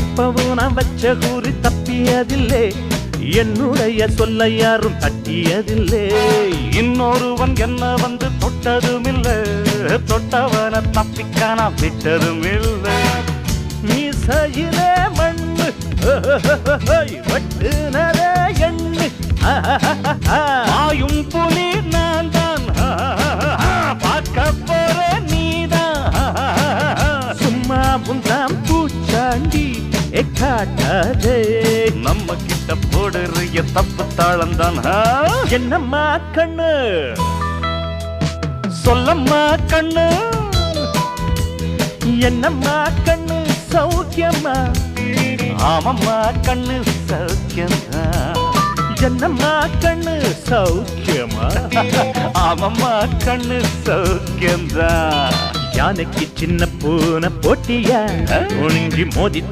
எப்பவும் நான் வச்ச கூறி தப்பியதில்லை, என்னுடைய சொல்ல யாரும் தட்டியதில்லை. இன்னொருவன் என்ன வந்து தொட்டதுமில்லை, தொட்டவன தப்பிக்கான விட்டதும் இல்லை. மீசையிலே மண்ணு வெட்டுனதே எண்ணு, ஆயும் புலி நான் தான், பார்க்க போற நீதான். சும்மா முந்தாம் பூச்சாண்டி காட்டாதே, நம்ம கிட்ட போடுறிய தப்பு தாளந்தான். என்னம்மா கண்ணு சொல்லம்மா கண்ணு, என்னம்மா கண்ணு சௌக்கியம்மா? ஆமம்மா கண்ணு சௌக்கியம்மா. என்னம்மா கண்ணு சௌக்கியமா? ஆமம்மா கண்ணு சௌக்கியம்தான். யானைக்கு சின்ன பூனை போட்டியா ஒழுங்கி மோதி